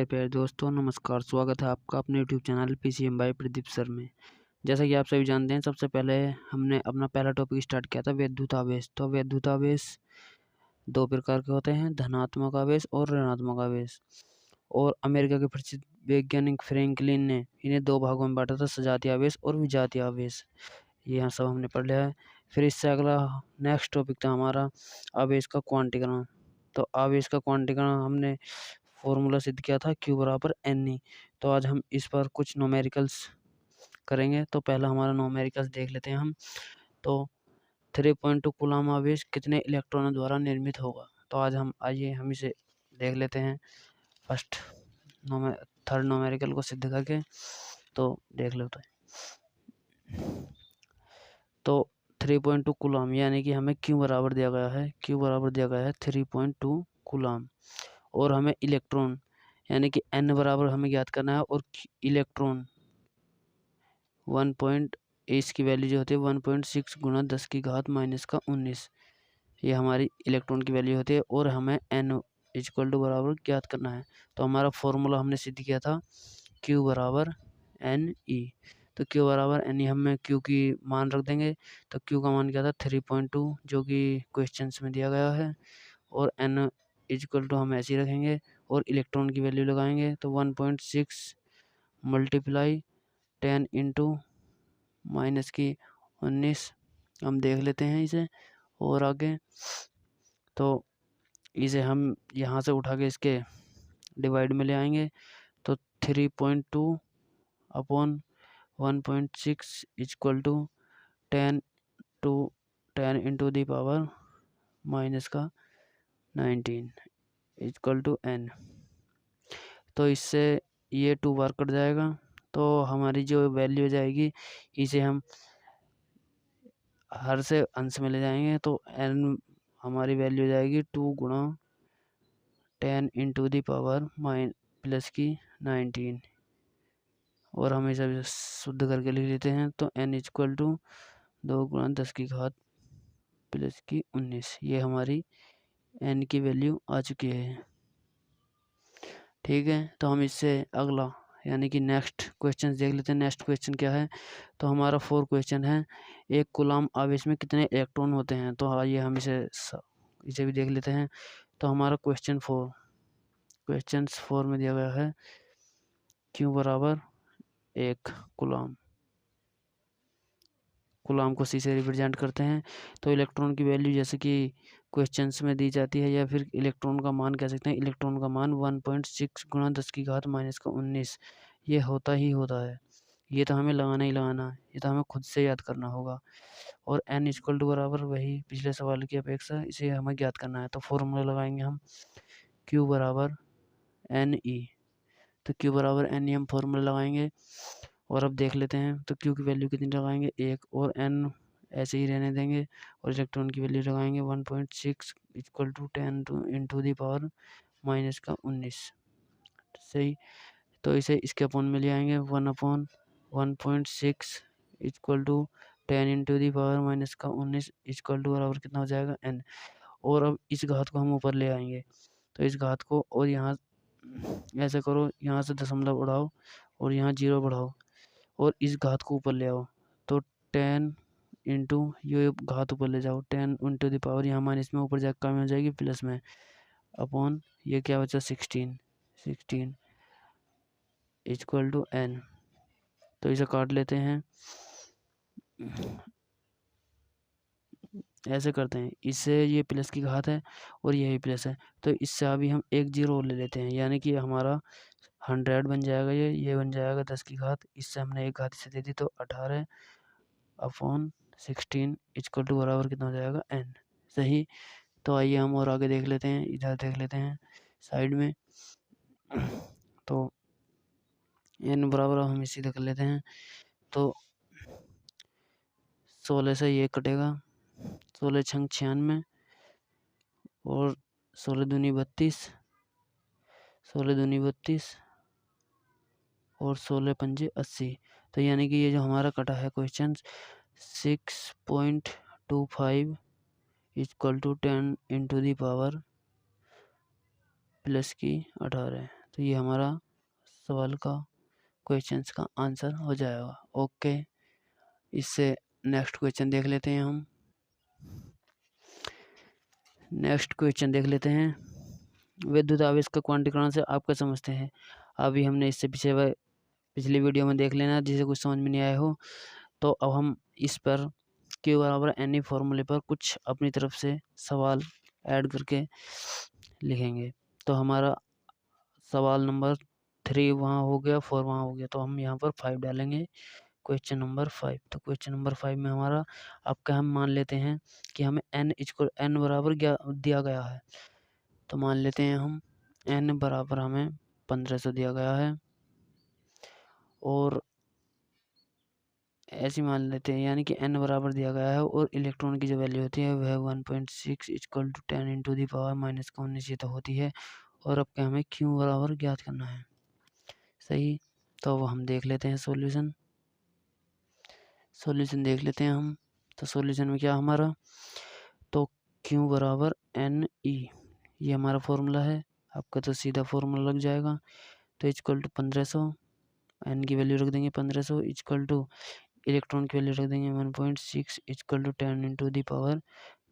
मेरे प्यारे दोस्तों, नमस्कार। स्वागत है आपका अपने YouTube channel PCM by Pradeep sir में। जैसा कि आप सभी जानते हैं, सबसे पहले हमने अपना पहला टॉपिक स्टार्ट किया था विद्युत आवेश। तो विद्युत आवेश दो प्रकार के होते हैं, धनात्मक आवेश और ऋणात्मक आवेश। और अमेरिका के प्रसिद्ध वैज्ञानिक फ्रैंकलिन ने इन्हें दो भागों में बांटा था, सजातीय आवेश और विजातीय आवेश। ये यहाँ सब हमने पढ़ लिया है। फिर इससे अगला नेक्स्ट टॉपिक था हमारा आवेश का क्वांटीकरण। तो आवेश का क्वांटीकरण हमने फॉर्मूला सिद्ध किया था Q बराबर NE। तो आज हम इस पर कुछ न्यूमेरिकल्स करेंगे। तो पहला हमारा न्यूमेरिकल्स देख लेते हैं हम। तो 3.2 कूलम आवेश कितने इलेक्ट्रॉनों द्वारा निर्मित होगा। तो आज आइए हम इसे देख लेते हैं। थर्ड न्यूमेरिकल को सिद्ध करके तो देख लेते हैं। तो 3.2 कूलम यानी कि हमें Q बराबर दिया गया है 3.2 कूलम। और हमें इलेक्ट्रॉन यानी कि N बराबर हमें ज्ञात करना है। और इलेक्ट्रॉन 1. इसकी वैल्यू जो होती है 1.6 गुणा 10 की घात -19, ये हमारी इलेक्ट्रॉन की वैल्यू होती है। और हमें N इक्वल टू बराबर ज्ञात करना है। तो हमारा फॉर्मूला हमने सिद्ध किया था Q बराबर NE। तो Q बराबर NE हमें Q की मान रख देंगे। तो Q का मान क्या था 3.2, जो कि क्वेश्चन में दिया गया है। और N इक्वल टू हम ऐसे ही रखेंगे और इलेक्ट्रॉन की वैल्यू लगाएंगे। तो 1.6 मल्टीप्लाई 10 इंटू -19 हम देख लेते हैं इसे। और आगे तो इसे हम यहाँ से उठा के इसके डिवाइड में ले आएंगे। तो 3.2 upon 1.6 equal to 10 into the power -19 equal to N। तो इससे ये 2 बार कट जाएगा। तो हमारी जो वैल्यू हो जाएगी, इसे हम हर से अंश में ले जाएंगे। तो N हमारी वैल्यू हो जाएगी 2 गुणा 10 इंटू दी पावर +19। और हम इसे शुद्ध करके लिख लेते हैं। तो N इक्वल टू 2 गुणा 10 की घात +19, ये हमारी N की वैल्यू आ चुकी है। ठीक है, तो हम इससे अगला यानी कि नेक्स्ट क्वेश्चन देख लेते हैं। नेक्स्ट क्वेश्चन क्या है। तो हमारा 4 क्वेश्चन है, एक कूलम आवेश में कितने इलेक्ट्रॉन होते हैं। तो आइए हम इसे भी देख लेते हैं। तो हमारा क्वेश्चन 4 में दिया गया है Q बराबर 1 कूलम को C से रिप्रेजेंट करते हैं। तो इलेक्ट्रॉन की वैल्यू जैसे कि क्वेश्चंस में दी जाती है, या फिर इलेक्ट्रॉन का मान कह सकते हैं। इलेक्ट्रॉन का मान 1.6 गुणा 10 की घात -19, ये होता है। ये तो हमें लगाना ही लगाना है, ये तो हमें खुद से याद करना होगा। और N इक्वल टू बराबर वही पिछले सवाल की अपेक्षा इसे हमें ज्ञात करना है। तो फॉर्मूला लगाएंगे हम Q बराबर NE। तो Q बराबर NE हम फॉर्मूला लगाएंगे। और अब देख लेते हैं। तो Q की वैल्यू कितनी लगाएंगे 1, और N ऐसे ही रहने देंगे। और इलेक्ट्रॉन की वैल्यू लगाएंगे 1.6 equal to 10 into the power -19। सही, तो इसे इसके अपॉन में ले आएंगे। 1/1.6 equal to 10 into the power -19 equal to बराबर कितना हो जाएगा N। और अब इस घात को हम ऊपर ले आएंगे। तो इस घात को, और यहाँ ऐसे करो, यहाँ से दशमलव उड़ाओ और यहाँ 0 बढ़ाओ और इस घात को ऊपर ले आओ। तो 10 इंटू ये घात ऊपर ले जाओ, 10 इंटू द पावर, यहाँ माइनस में ऊपर जाकर कम हो जाएगी प्लस में, अपॉन ये क्या बचा 16 इक्वल टू N। तो इसे काट लेते हैं, ऐसे करते हैं। इससे ये प्लस की घात है और यही प्लस है। तो इससे अभी हम एक 0 ले लेते हैं, यानी कि हमारा 100 बन जाएगा। ये बन जाएगा 10 की घात। इससे हमने एक घात इसे दे दी, तो 18 अपॉन 16 इक्वल टू बराबर कितना हो जाएगा N। सही, तो आइए हम और आगे देख लेते हैं। इधर देख लेते हैं साइड में। तो N बराबर हम इसी कर लेते हैं। तो 16 से ये कटेगा, 16 छंग 96 और 16 दूनी 32, 16 दूनी 32 और 16 पंजे 80। तो यानी कि ये जो हमारा कटा है question 6.25 equal to 10 into the power +18। तो ये हमारा सवाल का क्वेश्चंस का आंसर हो जाएगा। ओके, इससे नेक्स्ट क्वेश्चन देख लेते हैं हम। नेक्स्ट क्वेश्चन देख लेते हैं, विद्युत आवेश का क्वांटीकरण से आप क्या समझते हैं। अभी हमने इससे पिछली वीडियो में देख लेना, जिसे कुछ समझ में नहीं आया हो तो अब हम इस पर Q बराबर NE फॉर्मूले पर कुछ अपनी तरफ से सवाल ऐड करके लिखेंगे। तो हमारा सवाल नंबर 3 वहाँ हो गया, 4 वहाँ हो गया, तो हम यहाँ पर 5 डालेंगे, क्वेश्चन नंबर 5। तो क्वेश्चन नंबर 5 में हमारा आपका हम मान लेते हैं कि हमें n बराबर दिया गया है। तो मान लेते हैं हम n बराबर हमें 1500 दिया गया है, और ऐसे मान लेते हैं, यानी कि n बराबर दिया गया है और इलेक्ट्रॉन की जो वैल्यू होती है वह 1.6 equal to 10 into the power minus का 19 ये तो होती है। और अब क्या हमें Q बराबर ज्ञात करना है। सही, तो अब हम देख लेते हैं सॉल्यूशन देख लेते हैं हम। तो सॉल्यूशन में क्या हमारा, तो Q बराबर NE ये हमारा फॉर्मूला है आपका, तो सीधा फॉर्मूला लग जाएगा। तो इक्वल टू 1500, n की वैल्यू रख देंगे 1500, इक्वल टू इलेक्ट्रॉन की वैल्यू रख देंगे 1.6 equal to 10 into the power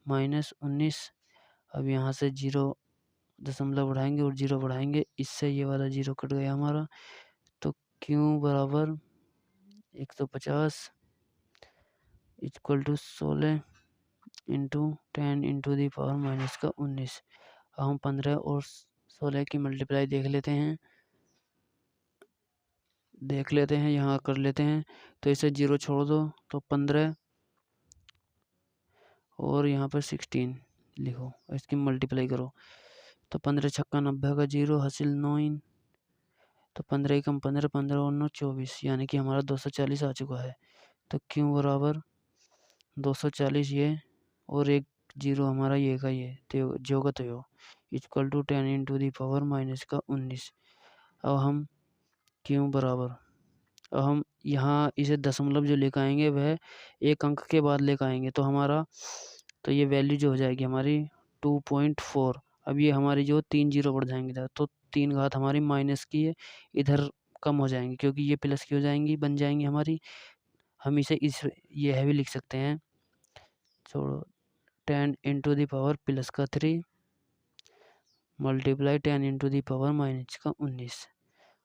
minus 19। अब यहाँ से 0 दशमलव बढ़ाएंगे और 0 बढ़ाएंगे, इससे ये वाला 0 कट गया हमारा। तो Q बराबर 150 equal to 16 into 10 into the power minus का 19। अब हम 15 और 16 की मल्टीप्लाई देख लेते हैं, यहाँ कर लेते हैं। तो इसे 0 छोड़ दो तो 15 और यहाँ पर 16 लिखो, इसकी मल्टीप्लाई करो। तो 15 छक्का 90 का 0 हासिल 9। तो 15 कम 15, 15 और 9 24, यानी कि हमारा 240 आ चुका है। तो Q बराबर 240 ये और एक 0 हमारा ये का ये तो जो का तो equal to 10 into the power minus का 19। अब हम Q बराबर, अब हम यहाँ इसे दशमलव जो लेकर आएंगे वह एक अंक के बाद लेकर आएंगे, तो हमारा तो ये वैल्यू जो हो जाएगी हमारी 2.4। अब ये हमारी जो 3 0 बढ़ जाएंगे इधर, तो 3 घात हमारी माइनस की है, इधर कम हो जाएंगी क्योंकि ये प्लस की हो जाएंगी, बन जाएंगी हमारी। हम इसे ये है भी लिख सकते हैं, छोड़ो 10 इंटू दी पावर प्लस का 3 multiply 10 into the power minus का 19।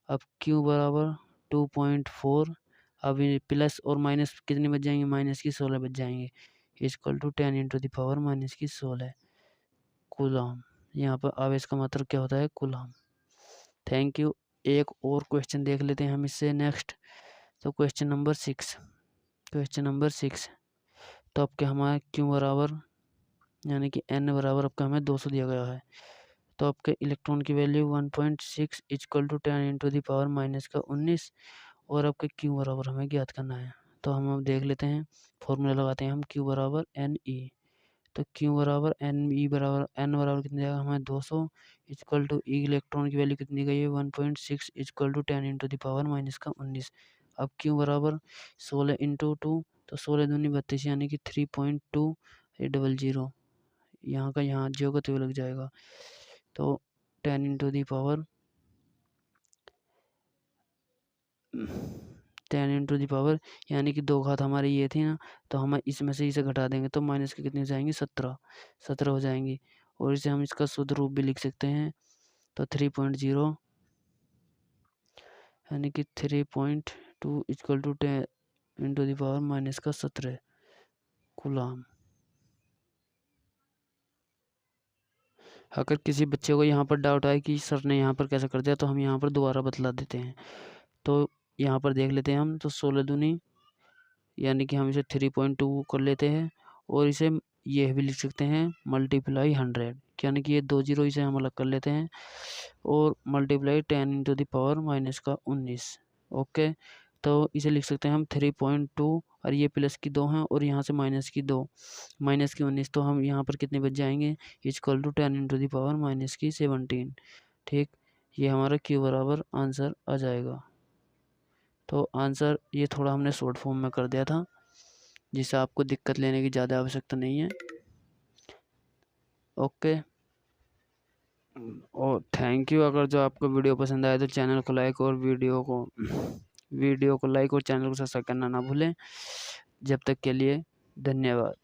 अब Q बराबर 2.4, अब ये प्लस और माइनस कितने बच जाएंगे, माइनस की 16 बच जाएंगे, equal to 10 into the power minus की 16 कूलम। यहाँ पर आवेश का मात्रक क्या होता है, कूलम। Thank you. एक और क्वेश्चन देख लेते हैं हम इससे नेक्स्ट। तो क्वेश्चन नंबर 6 तो आपके हमारे Q बराबर यानी कि n बराबर आपका हमें 200 दिया गया है। तो आपके इलेक्ट्रॉन की value 1.6 equal to 10 into the power minus का 19, और आपके Q बराबर हमें ज्ञात करना है। तो हम अब देख लेते हैं, फॉर्मूला लगाते हैं हम Q बराबर NE। तो Q बराबर n बराबर कितनी जाएगा हमें 200 इक्वल टू ई इलेक्ट्रॉन की वैल्यू कितनी गई है 1.6 equal to 10 into the power minus का 19। अब Q बराबर 16 इंटू 2, तो 16 दूनी 32 यानी कि 3.200, यहाँ का यहाँ जो का तो लग जाएगा। तो 10 into the power 10 into the power यानी कि 2 घात हमारी ये थी ना, तो हम इसमें से इसे घटा देंगे तो माइनस के कितने हो जाएंगे 17 हो जाएंगी। और इसे हम इसका शुद्ध रूप भी लिख सकते हैं, तो 3.0 यानी कि 3.2 equal to 10 into the power minus का 17 कूलम। अगर किसी बच्चे को यहाँ पर डाउट आए कि सर ने यहाँ पर कैसे कर दिया, तो हम यहाँ पर दोबारा बतला देते हैं। तो यहाँ पर देख लेते हैं हम, तो 16 दूनी यानी कि हम इसे 3.2 कर लेते हैं, और इसे ये भी लिख सकते हैं मल्टीप्लाई 100, यानी कि ये 2 0 इसे हम अलग कर लेते हैं, और multiply 10 into the power minus का 19। ओके, तो इसे लिख सकते हैं हम 3.2, और ये प्लस की 2 हैं और यहाँ से माइनस की 2 माइनस की 19, तो हम यहाँ पर कितने बच जाएंगे equal to 10 into the power minus की 17। ठीक, ये हमारा Q बराबर आंसर आ जाएगा। तो आंसर ये थोड़ा हमने शॉर्ट फॉर्म में कर दिया था, जिससे आपको दिक्कत लेने की ज़्यादा आवश्यकता नहीं है। ओके। और थैंक यू। अगर जो आपको वीडियो पसंद आए तो चैनल को लाइक और वीडियो को लाइक और चैनल को सब्सक्राइब करना ना भूलें। जब तक के लिए धन्यवाद।